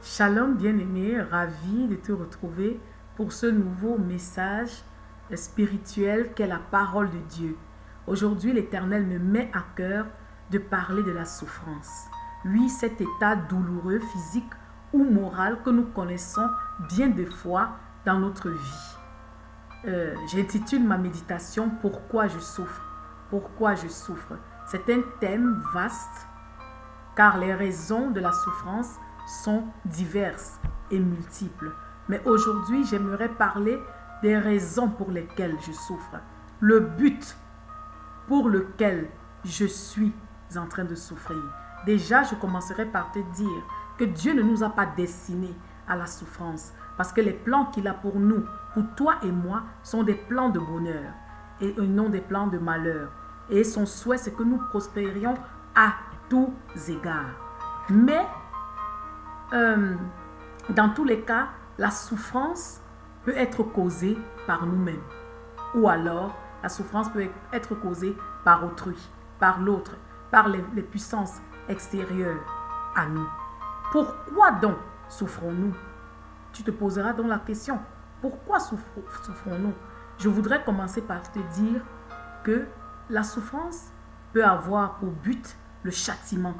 Shalom bien-aimé, ravi de te retrouver pour ce nouveau message spirituel qu'est la parole de Dieu. Aujourd'hui, l'Éternel me met à cœur de parler de la souffrance. Oui, cet état douloureux, physique ou moral que nous connaissons bien des fois dans notre vie. J'intitule ma méditation « Pourquoi je souffre ?» Pourquoi je souffre? C'est un thème vaste car les raisons de la souffrance sont diverses et multiples. Mais aujourd'hui, j'aimerais parler des raisons pour lesquelles je souffre. Le but pour lequel je suis en train de souffrir. Déjà, je commencerai par te dire que Dieu ne nous a pas destinés à la souffrance. Parce que les plans qu'il a pour nous, pour toi et moi, sont des plans de bonheur et non des plans de malheur. Et son souhait, c'est que nous prospérions à tous égards. Mais, dans tous les cas, la souffrance peut être causée par nous-mêmes. Ou alors, la souffrance peut être causée par autrui, par l'autre, par les puissances extérieures à nous. Pourquoi donc souffrons-nous? Tu te poseras donc la question, pourquoi souffrons-nous? Je voudrais commencer par te dire que la souffrance peut avoir pour but le châtiment,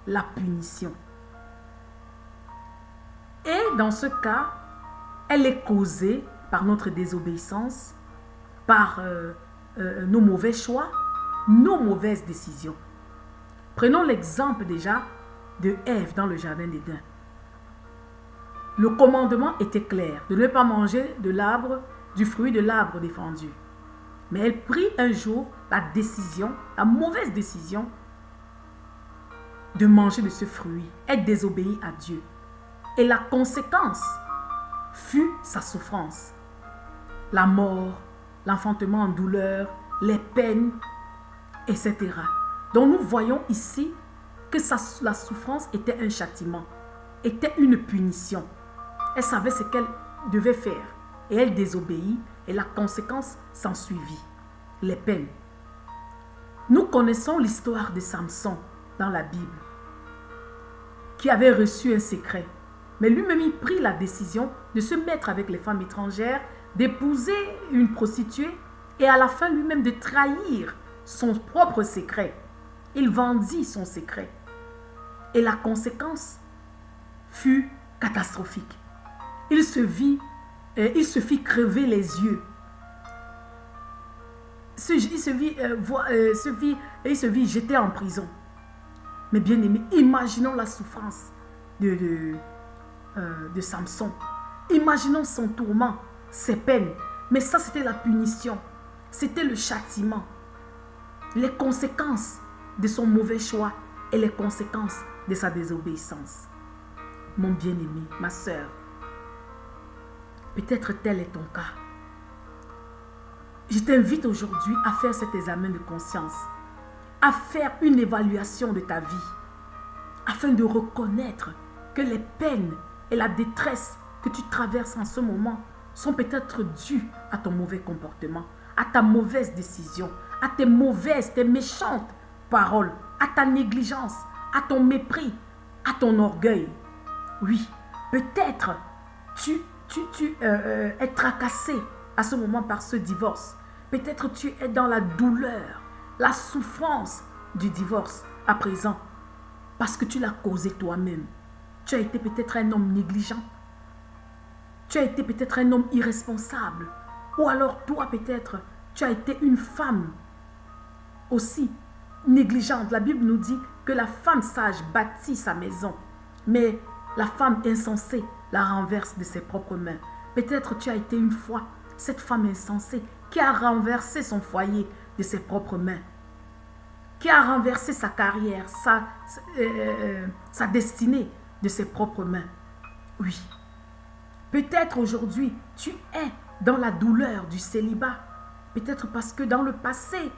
la punition. Et dans ce cas, elle est causée par notre désobéissance, par nos mauvais choix, nos mauvaises décisions. Prenons l'exemple déjà de Ève dans le jardin d'Éden. Le commandement était clair, de ne pas manger du fruit de l'arbre défendu. Mais elle prit un jour la mauvaise décision de manger de ce fruit. Elle désobéit à Dieu. Et la conséquence fut sa souffrance. La mort, l'enfantement en douleur, les peines, etc. Donc nous voyons ici que la souffrance était un châtiment, était une punition. Elle savait ce qu'elle devait faire et elle désobéit et la conséquence s'ensuivit, les peines. Nous connaissons l'histoire de Samson dans la Bible qui avait reçu un secret. Mais lui-même, il prit la décision de se mettre avec les femmes étrangères, d'épouser une prostituée et à la fin lui-même de trahir son propre secret. Il vendit son secret. Et la conséquence fut catastrophique. Il se fit crever les yeux. Il se vit jeté en prison. Mais bien aimé, imaginons la souffrance de Samson. Imaginons son tourment, ses peines. Mais ça, c'était la punition. C'était le châtiment. Les conséquences de son mauvais choix et les conséquences de sa désobéissance. Mon bien-aimé, ma sœur, peut-être tel est ton cas. Je t'invite aujourd'hui à faire cet examen de conscience, à faire une évaluation de ta vie, afin de reconnaître que les peines et la détresse que tu traverses en ce moment sont peut-être dues à ton mauvais comportement, à ta mauvaise décision, à tes méchantes paroles, à ta négligence, à ton mépris, à ton orgueil. Oui, peut-être tu es tracassé à ce moment par ce divorce. Peut-être tu es dans la douleur, la souffrance du divorce à présent parce que tu l'as causé toi-même. Tu as été peut-être un homme négligent. Tu as été peut-être un homme irresponsable. Ou alors toi peut-être tu as été une femme aussi négligente. La Bible nous dit que la femme sage bâtit sa maison, mais la femme insensée la renverse de ses propres mains. Peut-être tu as été une fois cette femme insensée qui a renversé son foyer de ses propres mains, qui a renversé sa carrière, sa destinée de ses propres mains. Oui. Peut-être aujourd'hui, tu es dans la douleur du célibat. Peut-être parce que dans le passé,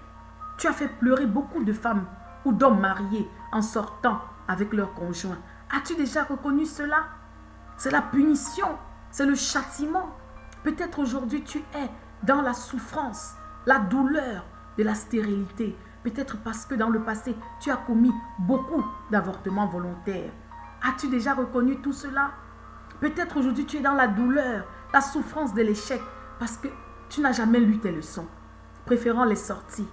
tu as fait pleurer beaucoup de femmes ou d'hommes mariés en sortant avec leur conjoint. As-tu déjà reconnu cela? C'est la punition, c'est le châtiment. Peut-être aujourd'hui tu es dans la souffrance, la douleur de la stérilité. Peut-être parce que dans le passé, tu as commis beaucoup d'avortements volontaires. As-tu déjà reconnu tout cela? Peut-être aujourd'hui tu es dans la douleur, la souffrance de l'échec parce que tu n'as jamais lu tes leçons, préférant les sorties.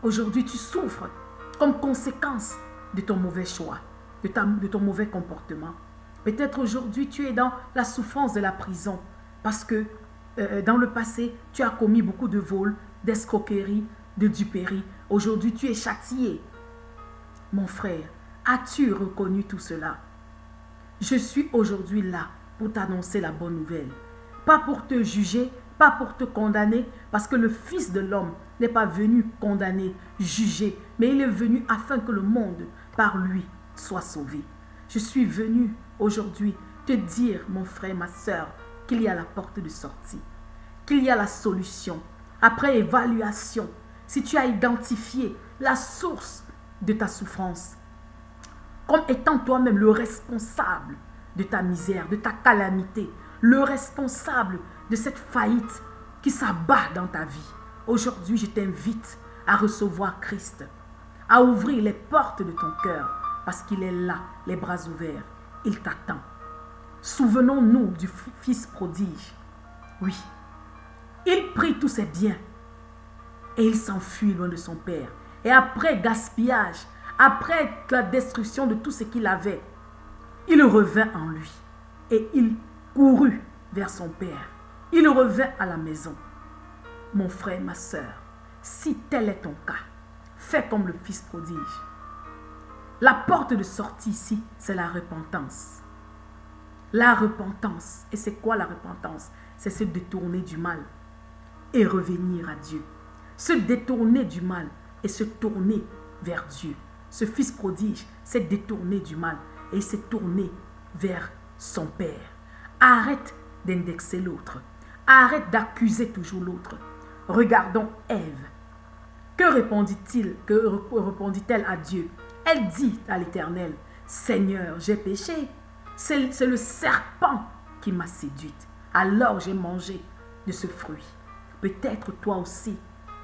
Aujourd'hui tu souffres comme conséquence de ton mauvais choix, de ton mauvais comportement. Peut-être aujourd'hui tu es dans la souffrance de la prison parce que dans le passé tu as commis beaucoup de vols, d'escroqueries, de duperies. Aujourd'hui tu es châtié. Mon frère, as-tu reconnu tout cela? Je suis aujourd'hui là pour t'annoncer la bonne nouvelle. Pas pour te juger, pas pour te condamner, parce que le Fils de l'homme n'est pas venu condamner, juger, mais il est venu afin que le monde, par lui, soit sauvé. Je suis venu aujourd'hui te dire, mon frère, ma soeur, qu'il y a la porte de sortie, qu'il y a la solution. Après évaluation, si tu as identifié la source de ta souffrance, comme étant toi-même le responsable de ta misère, de ta calamité, le responsable de cette faillite qui s'abat dans ta vie. Aujourd'hui, je t'invite à recevoir Christ, à ouvrir les portes de ton cœur, parce qu'il est là, les bras ouverts. Il t'attend. Souvenons-nous du fils prodige. Oui, il prit tous ses biens et il s'enfuit loin de son père. Et après gaspillage, après la destruction de tout ce qu'il avait, il revint en lui et il courut vers son père. Il revint à la maison. Mon frère, ma soeur, si tel est ton cas, fais comme le fils prodige. La porte de sortie ici, c'est la repentance. La repentance. Et c'est quoi la repentance? C'est se détourner du mal et revenir à Dieu. Se détourner du mal et se tourner vers Dieu. Ce fils prodige s'est détourné du mal et il s'est tourné vers son père. Arrête d'indexer l'autre. Arrête d'accuser toujours l'autre. Regardons Ève. Que répondit-elle à Dieu? Elle dit à l'Éternel, Seigneur, j'ai péché. C'est le serpent qui m'a séduite. Alors j'ai mangé de ce fruit. Peut-être toi aussi,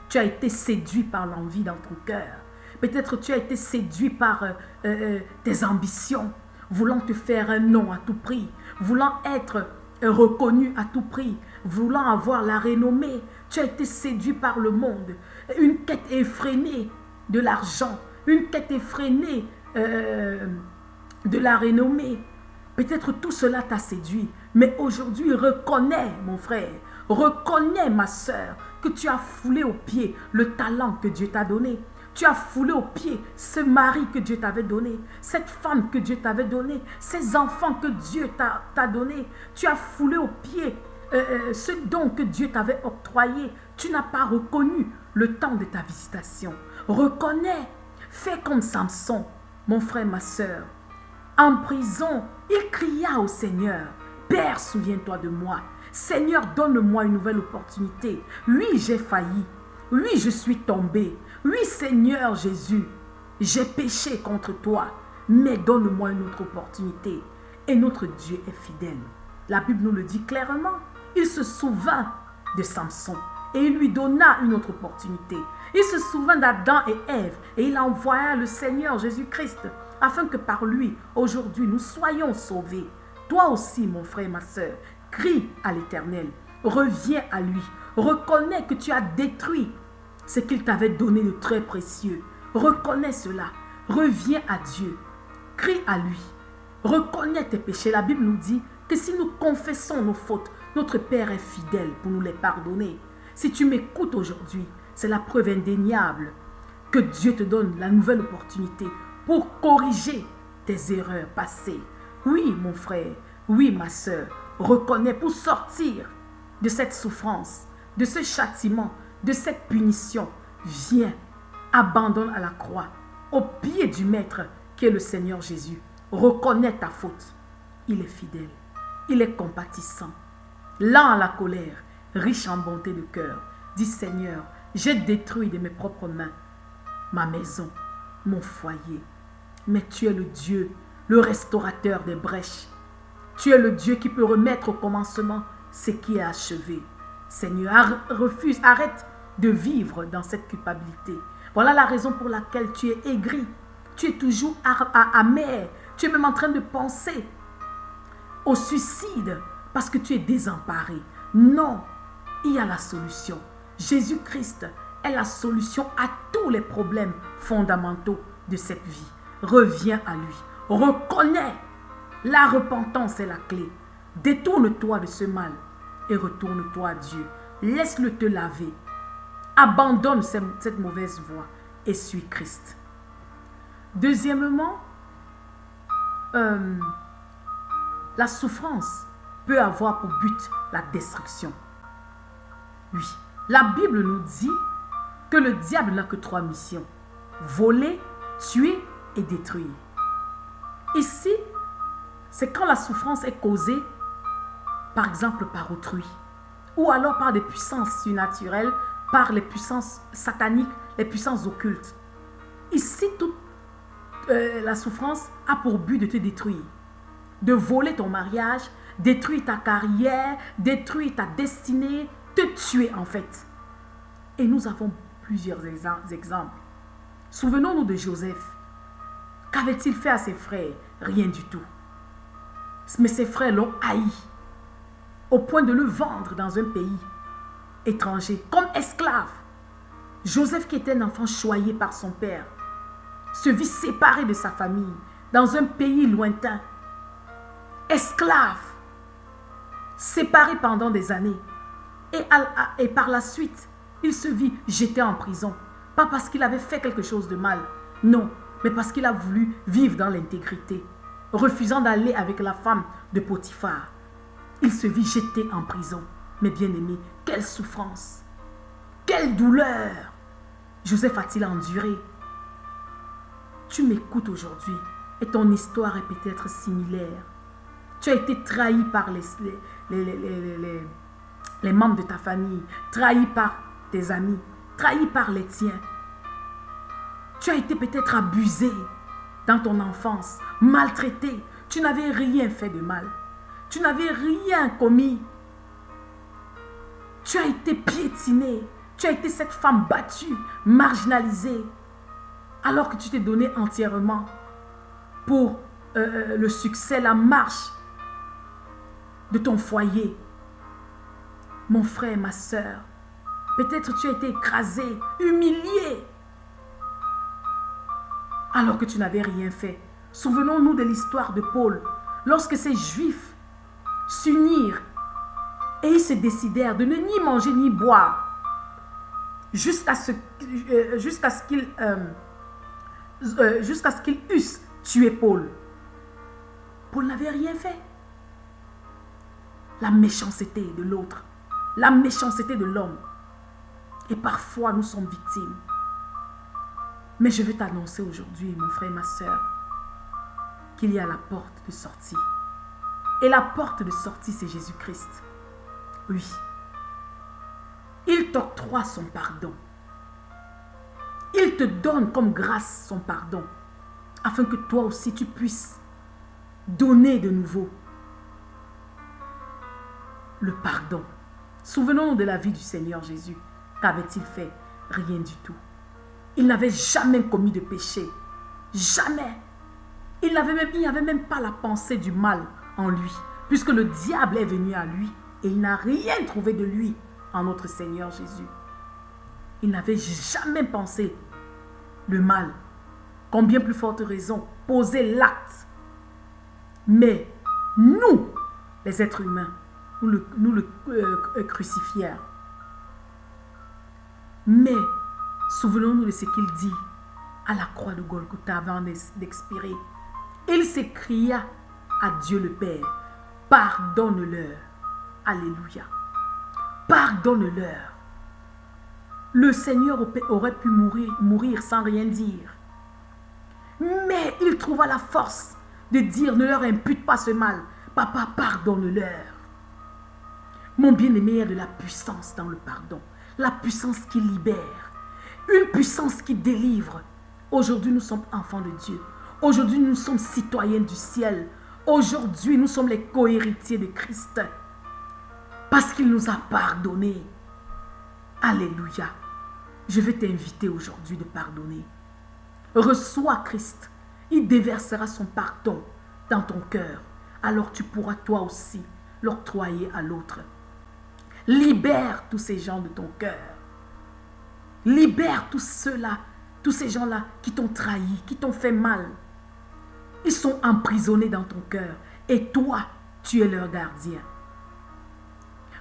tu as été séduit par l'envie dans ton cœur. Peut-être tu as été séduit par tes ambitions, voulant te faire un nom à tout prix, voulant être reconnu à tout prix, voulant avoir la renommée. Tu as été séduit par le monde, une quête effrénée de l'argent, une quête effrénée de la renommée. Peut-être tout cela t'a séduit, mais aujourd'hui reconnais, mon frère, reconnais, ma soeur, que tu as foulé aux pieds le talent que Dieu t'a donné. Tu as foulé aux pieds ce mari que Dieu t'avait donné, cette femme que Dieu t'avait donné, ces enfants que Dieu t'a donné. Tu as foulé aux pieds ce don que Dieu t'avait octroyé. Tu n'as pas reconnu le temps de ta visitation. Reconnais, fais comme Samson, mon frère, ma soeur. En prison, il cria au Seigneur, « Père, souviens-toi de moi. Seigneur, donne-moi une nouvelle opportunité. Oui, j'ai failli. Oui, je suis tombé. Oui, Seigneur Jésus, j'ai péché contre toi, mais donne-moi une autre opportunité. » Et notre Dieu est fidèle. La Bible nous le dit clairement. Il se souvint de Samson et il lui donna une autre opportunité. Il se souvint d'Adam et Ève et il envoya le Seigneur Jésus-Christ afin que par lui, aujourd'hui, nous soyons sauvés. Toi aussi, mon frère et ma soeur, crie à l'Éternel, reviens à lui, reconnais que tu as détruit ce qu'il t'avait donné de très précieux. Reconnais cela, reviens à Dieu, crie à lui, reconnais tes péchés. La Bible nous dit que si nous confessons nos fautes, notre Père est fidèle pour nous les pardonner. Si tu m'écoutes aujourd'hui, c'est la preuve indéniable que Dieu te donne la nouvelle opportunité pour corriger tes erreurs passées. Oui, mon frère, oui, ma soeur, reconnais pour sortir de cette souffrance, de ce châtiment, de cette punition. Viens, abandonne à la croix, au pied du Maître qui est le Seigneur Jésus. Reconnais ta faute. Il est fidèle, il est compatissant, lent à la colère, riche en bonté de cœur. Dis Seigneur, j'ai détruit de mes propres mains ma maison, mon foyer. Mais tu es le Dieu, le restaurateur des brèches. Tu es le Dieu qui peut remettre au commencement ce qui est achevé. Seigneur, refuse, arrête de vivre dans cette culpabilité. Voilà la raison pour laquelle tu es aigri. Tu es toujours amer. Tu es même en train de penser au suicide parce que tu es désemparé. Non, il y a la solution. Jésus-Christ est la solution à tous les problèmes fondamentaux de cette vie. Reviens à lui. Reconnais. La repentance est la clé. Détourne-toi de ce mal et retourne-toi à Dieu. Laisse-le te laver. Abandonne cette mauvaise voie et suis Christ. Deuxièmement, la souffrance peut avoir pour but la destruction. Oui, la Bible nous dit que le diable n'a que 3 missions. Voler, tuer et détruire. Ici, c'est quand la souffrance est causée, par exemple par autrui, ou alors par des puissances surnaturelles, par les puissances sataniques, les puissances occultes. Ici, toute la souffrance a pour but de te détruire, de voler ton mariage, détruire ta carrière, détruire ta destinée, te tuer en fait. Et nous avons plusieurs exemples. Souvenons-nous de Joseph. Qu'avait-il fait à ses frères? Rien du tout. Mais ses frères l'ont haï, au point de le vendre dans un pays étranger, comme esclave. Joseph, qui était un enfant choyé par son père, se vit séparé de sa famille, dans un pays lointain, esclave, séparé pendant des années. Et par la suite, il se vit jeté en prison. Pas parce qu'il avait fait quelque chose de mal, non, mais parce qu'il a voulu vivre dans l'intégrité, refusant d'aller avec la femme de Potiphar. Il se vit jeté en prison. Mais bien aimé, quelle souffrance, quelle douleur Joseph a-t-il enduré? Tu m'écoutes aujourd'hui et ton histoire est peut-être similaire. Tu as été trahi par les membres de ta famille, trahi par tes amis, trahi par les tiens. Tu as été peut-être abusé dans ton enfance, maltraité. Tu n'avais rien fait de mal. Tu n'avais rien commis. Tu as été piétiné. Tu as été cette femme battue, marginalisée, alors que tu t'es donné entièrement pour le succès, la marche de ton foyer. Mon frère, ma soeur, peut-être tu as été écrasé, humilié, alors que tu n'avais rien fait. Souvenons-nous de l'histoire de Paul, lorsque ces Juifs s'unirent et ils se décidèrent de ne ni manger ni boire jusqu'à ce qu'ils eussent tué Paul. Paul n'avait rien fait. La méchanceté de l'autre, la méchanceté de l'homme. Et parfois, nous sommes victimes. Mais je veux t'annoncer aujourd'hui, mon frère et ma soeur, qu'il y a la porte de sortie. Et la porte de sortie, c'est Jésus-Christ. Oui. Il t'octroie son pardon. Il te donne comme grâce son pardon, afin que toi aussi tu puisses donner de nouveau le pardon. Souvenons-nous de la vie du Seigneur Jésus. Qu'avait-il fait? Rien du tout. Il n'avait jamais commis de péché. Jamais. Il n'avait même pas la pensée du mal en lui, puisque le diable est venu à lui et il n'a rien trouvé de lui en notre Seigneur Jésus. Il n'avait jamais pensé le mal. Combien plus forte raison, poser l'acte. Mais nous, les êtres humains, nous le crucifièrent. Mais souvenons-nous de ce qu'il dit à la croix de Golgotha avant d'expirer. Il s'écria à Dieu le Père, pardonne-leur. Alléluia. Pardonne-leur. Le Seigneur aurait pu mourir sans rien dire. Mais il trouva la force de dire, ne leur impute pas ce mal. Papa, pardonne-leur. Mon bien-aimé, il y a de la puissance dans le pardon. La puissance qui libère. Une puissance qui délivre. Aujourd'hui, nous sommes enfants de Dieu. Aujourd'hui, nous sommes citoyens du ciel. Aujourd'hui, nous sommes les co-héritiers de Christ. Parce qu'il nous a pardonné. Alléluia. Je veux t'inviter aujourd'hui de pardonner. Reçois Christ il déversera son pardon dans ton cœur. Alors tu pourras toi aussi l'octroyer à l'autre. Libère tous ces gens de ton cœur. Libère tous ceux-là, tous ces gens-là qui t'ont trahi, qui t'ont fait mal. Ils sont emprisonnés dans ton cœur et toi, tu es leur gardien.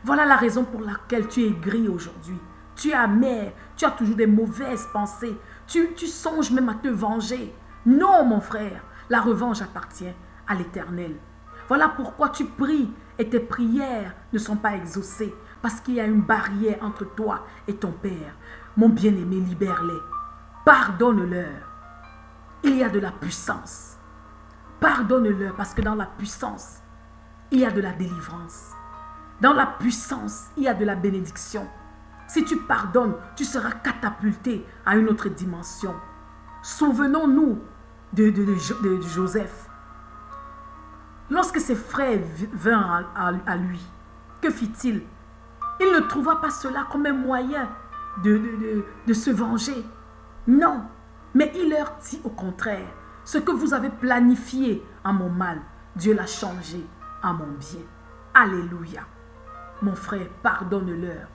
Voilà la raison pour laquelle tu es gris aujourd'hui. Tu es amer, tu as toujours des mauvaises pensées. Tu songes même à te venger. Non, mon frère, la revanche appartient à l'Éternel. Voilà pourquoi tu pries et tes prières ne sont pas exaucées. Parce qu'il y a une barrière entre toi et ton Père. Mon bien-aimé, libère-les. Pardonne-leur. Il y a de la puissance. Pardonne-leur parce que dans la puissance, il y a de la délivrance. Dans la puissance, il y a de la bénédiction. Si tu pardonnes, tu seras catapulté à une autre dimension. Souvenons-nous de Joseph. Lorsque ses frères vinrent à lui, que fit-il? Il ne trouva pas cela comme un moyen de se venger. Non, mais il leur dit au contraire, ce que vous avez planifié en mon mal, Dieu l'a changé en mon bien. Alléluia. Mon frère, pardonne-leur.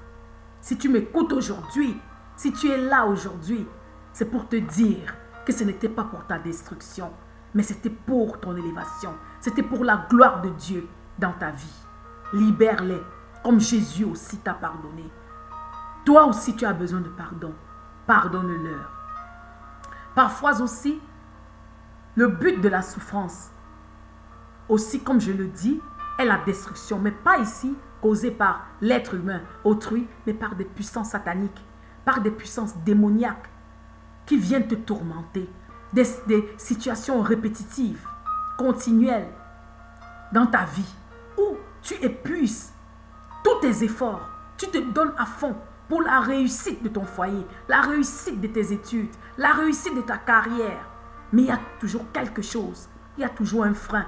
Si tu m'écoutes aujourd'hui, si tu es là aujourd'hui, c'est pour te dire que ce n'était pas pour ta destruction, mais c'était pour ton élévation. C'était pour la gloire de Dieu dans ta vie. Libère-les, comme Jésus aussi t'a pardonné. Toi aussi, tu as besoin de pardon. Pardonne-leur. Parfois aussi, le but de la souffrance, aussi comme je le dis, est la destruction, mais pas ici causée par l'être humain, autrui, mais par des puissances sataniques, par des puissances démoniaques qui viennent te tourmenter, des situations répétitives, continuelles dans ta vie, où tu épuises tous tes efforts, tu te donnes à fond pour la réussite de ton foyer, la réussite de tes études, la réussite de ta carrière. Mais il y a toujours quelque chose, il y a toujours un frein,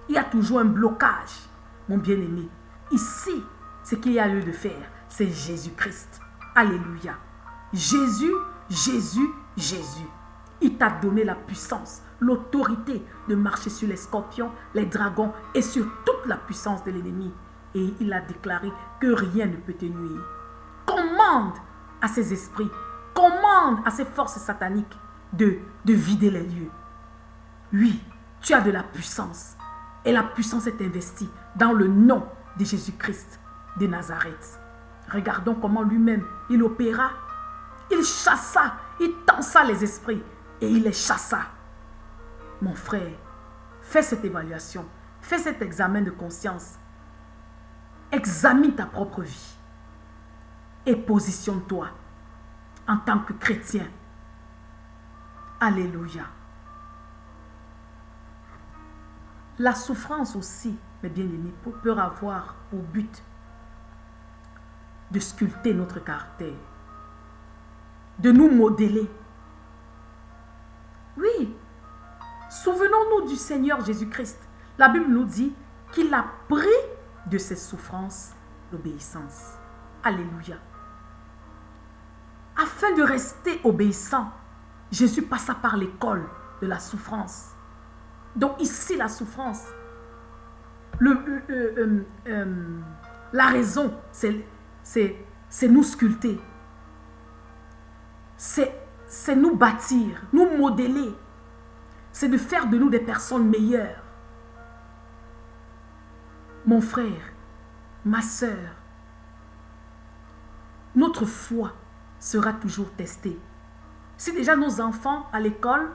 il y a toujours un blocage. Mon bien-aimé, ici, ce qu'il y a lieu de faire, c'est Jésus-Christ. Alléluia. Jésus, Jésus, Jésus. Il t'a donné la puissance, l'autorité de marcher sur les scorpions, les dragons et sur toute la puissance de l'ennemi. Et il a déclaré que rien ne peut te nuire. Commande à ces esprits, commande à ces forces sataniques de vider les lieux. Oui, tu as de la puissance. Et la puissance est investie dans le nom de Jésus-Christ de Nazareth. Regardons comment lui-même, il opéra. Il chassa, il tensa les esprits et il les chassa. Mon frère, fais cette évaluation, fais cet examen de conscience. Examine ta propre vie et positionne-toi en tant que chrétien. Alléluia. La souffrance aussi, mes bien-aimés, peut avoir pour but de sculpter notre caractère, de nous modeler. Oui, souvenons-nous du Seigneur Jésus-Christ. La Bible nous dit qu'il a pris de ses souffrances l'obéissance. Alléluia. Afin de rester obéissant, Jésus passa par l'école de la souffrance. Donc ici, la souffrance, la raison, c'est nous sculpter. C'est nous bâtir, nous modeler. C'est de faire de nous des personnes meilleures. Mon frère, ma sœur, notre foi sera toujours testée. Si déjà nos enfants à l'école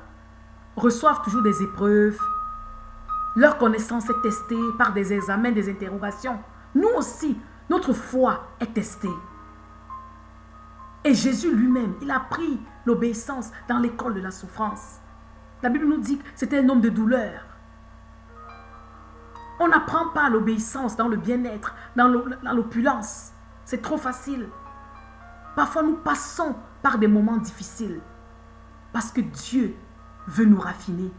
reçoivent toujours des épreuves, leur connaissance est testée par des examens, des interrogations, nous aussi, notre foi est testée. Et Jésus lui-même, il a pris l'obéissance dans l'école de la souffrance. La Bible nous dit que c'était un homme de douleur. On n'apprend pas l'obéissance dans le bien-être, dans l'opulence. C'est trop facile. Parfois, nous passons par des moments difficiles parce que Dieu veut nous raffiner.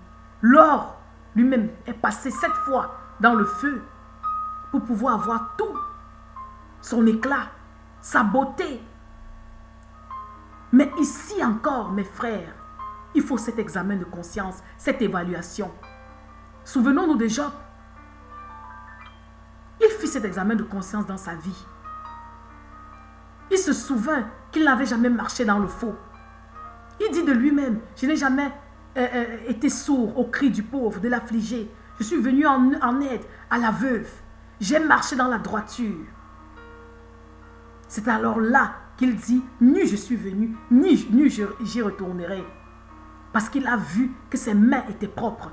L'or lui-même est passé 7 fois dans le feu pour pouvoir avoir tout son éclat, sa beauté. Mais ici encore, mes frères, il faut cet examen de conscience, cette évaluation. Souvenons-nous de Job. Il fit cet examen de conscience dans sa vie. Il se souvint qu'il n'avait jamais marché dans le faux. Il dit de lui-même, je n'ai jamais été sourd au cri du pauvre, de l'affligé. Je suis venu en aide à la veuve. J'ai marché dans la droiture. C'est alors là qu'il dit, ni je suis venu, ni j'y retournerai. Parce qu'il a vu que ses mains étaient propres.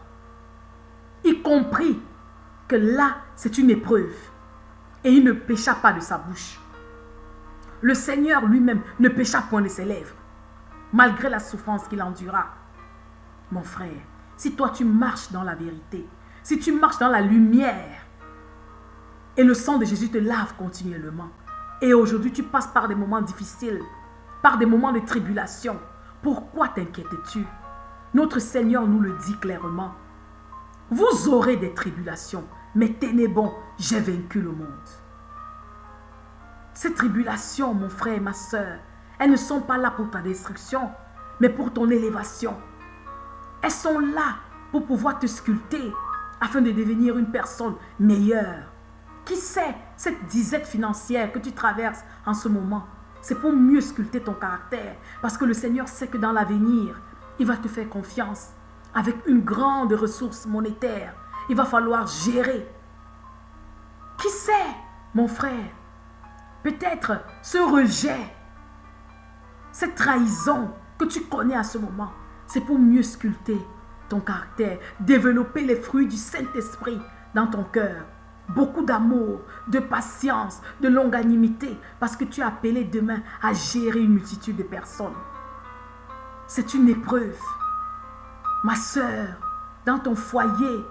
Il comprit que là, c'est une épreuve. Et il ne pécha pas de sa bouche. Le Seigneur lui-même ne pécha point de ses lèvres, malgré la souffrance qu'il endura. Mon frère, si toi tu marches dans la vérité, si tu marches dans la lumière, et le sang de Jésus te lave continuellement, et aujourd'hui tu passes par des moments difficiles, par des moments de tribulation, pourquoi t'inquiètes-tu? Notre Seigneur nous le dit clairement. Vous aurez des tribulations, mais tenez bon, j'ai vaincu le monde. Ces tribulations, mon frère et ma soeur, elles ne sont pas là pour ta destruction, mais pour ton élévation. Elles sont là pour pouvoir te sculpter afin de devenir une personne meilleure. Qui sait, cette disette financière que tu traverses en ce moment, c'est pour mieux sculpter ton caractère. Parce que le Seigneur sait que dans l'avenir, il va te faire confiance. Avec une grande ressource monétaire, il va falloir gérer. Qui sait, mon frère, peut-être ce rejet, cette trahison que tu connais à ce moment, c'est pour mieux sculpter ton caractère, développer les fruits du Saint-Esprit dans ton cœur. Beaucoup d'amour, de patience, de longanimité, parce que tu es appelé demain à gérer une multitude de personnes. C'est une épreuve. Ma sœur, dans ton foyer,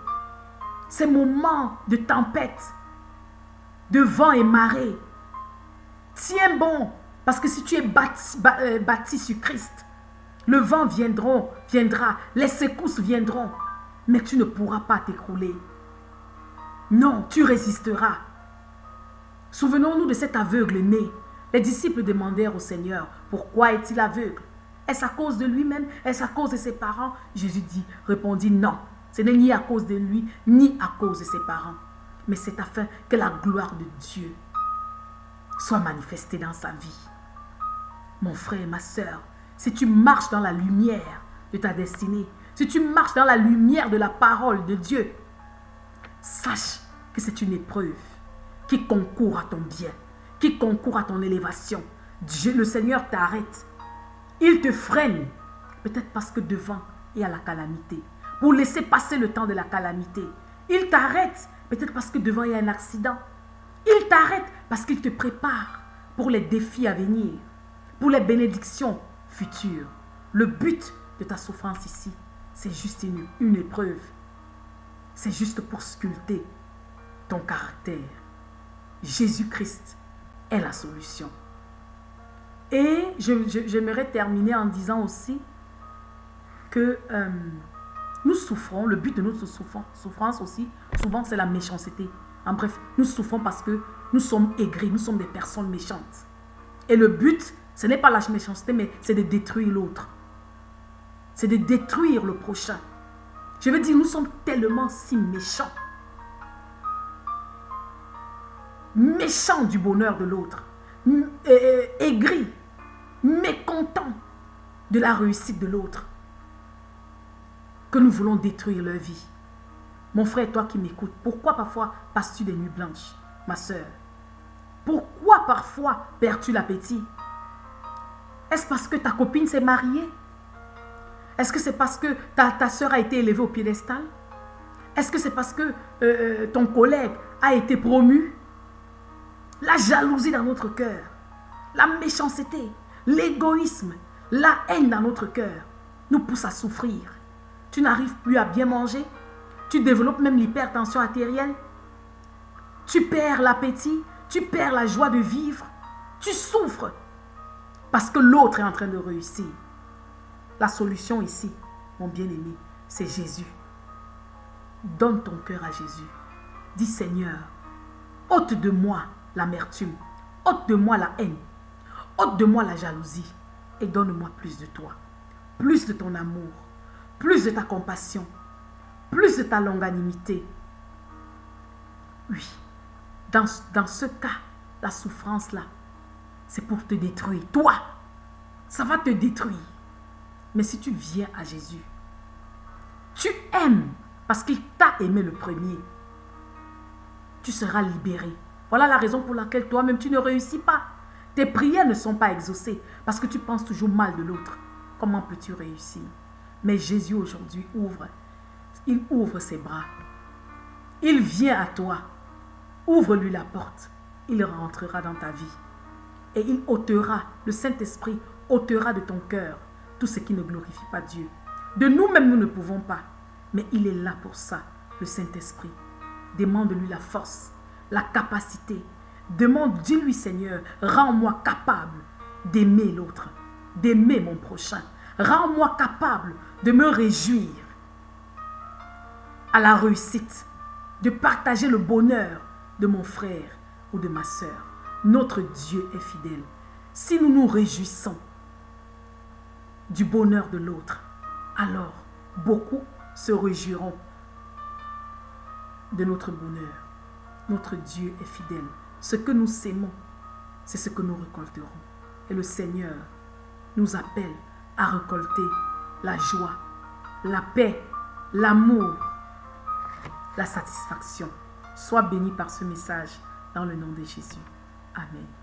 ces moments de tempête, de vent et marée, tiens bon, parce que si tu es bâti sur Christ, le vent viendra, les secousses viendront, mais tu ne pourras pas t'écrouler. Non, tu résisteras. Souvenons-nous de cet aveugle né. Les disciples demandèrent au Seigneur, pourquoi est-il aveugle? Est-ce à cause de lui-même? Est-ce à cause de ses parents? Jésus répondit non. Ce n'est ni à cause de lui, ni à cause de ses parents. Mais c'est afin que la gloire de Dieu soit manifestée dans sa vie. Mon frère et ma soeur, si tu marches dans la lumière de ta destinée, si tu marches dans la lumière de la parole de Dieu, sache que c'est une épreuve qui concourt à ton bien, qui concourt à ton élévation. Dieu, le Seigneur t'arrête. Il te freine, peut-être parce que devant il y a la calamité, pour laisser passer le temps de la calamité. Il t'arrête, peut-être parce que devant il y a un accident. Il t'arrête parce qu'il te prépare pour les défis à venir, pour les bénédictions futures. Le but de ta souffrance ici, c'est juste une épreuve. C'est juste pour sculpter ton caractère. Jésus-Christ est la solution. Et j'aimerais terminer en disant aussi que nous souffrons, le but de notre souffrance aussi, souvent c'est la méchanceté. En bref, nous souffrons parce que nous sommes aigris, nous sommes des personnes méchantes. Et le but, ce n'est pas la méchanceté, mais c'est de détruire l'autre. C'est de détruire le prochain. Je veux dire, nous sommes tellement si méchants. Méchants du bonheur de l'autre. Aigris, mécontents de la réussite de l'autre. Que nous voulons détruire leur vie. Mon frère, toi qui m'écoutes, pourquoi parfois passes-tu des nuits blanches, ma soeur? Pourquoi parfois perds-tu l'appétit? Est-ce parce que ta copine s'est mariée? Est-ce que c'est parce que ta soeur a été élevée au piédestal? Est-ce que c'est parce que ton collègue a été promu? La jalousie dans notre cœur, la méchanceté, l'égoïsme, la haine dans notre cœur nous pousse à souffrir. Tu n'arrives plus à bien manger. Tu développes même l'hypertension artérielle. Tu perds l'appétit. Tu perds la joie de vivre. Tu souffres parce que l'autre est en train de réussir. La solution ici, mon bien-aimé, c'est Jésus. Donne ton cœur à Jésus. Dis Seigneur, ôte de moi l'amertume, ôte de moi la haine, ôte de moi la jalousie et donne-moi plus de toi. plus de ton amour, plus de ta compassion, plus de ta longanimité. Oui, dans ce cas, la souffrance là, c'est pour te détruire. Toi, ça va te détruire. Mais si tu viens à Jésus, tu aimes parce qu'il t'a aimé le premier, tu seras libéré. Voilà la raison pour laquelle toi-même tu ne réussis pas. Tes prières ne sont pas exaucées parce que tu penses toujours mal de l'autre. Comment peux-tu réussir? Mais Jésus aujourd'hui il ouvre ses bras. Il vient à toi. Ouvre-lui la porte. Il rentrera dans ta vie. Et il ôtera, le Saint-Esprit ôtera de ton cœur tout ce qui ne glorifie pas Dieu. De nous-mêmes, nous ne pouvons pas. Mais il est là pour ça, le Saint-Esprit. Demande-lui la force, la capacité. Dis-lui, Seigneur, rends-moi capable d'aimer l'autre, d'aimer mon prochain. Rends-moi capable de me réjouir à la réussite, de partager le bonheur de mon frère ou de ma sœur. Notre Dieu est fidèle. Si nous nous réjouissons du bonheur de l'autre, alors beaucoup se réjouiront de notre bonheur. Notre Dieu est fidèle. Ce que nous sémons, c'est ce que nous récolterons. Et le Seigneur nous appelle à récolter la joie, la paix, l'amour, la satisfaction. Sois béni par ce message dans le nom de Jésus. Amen.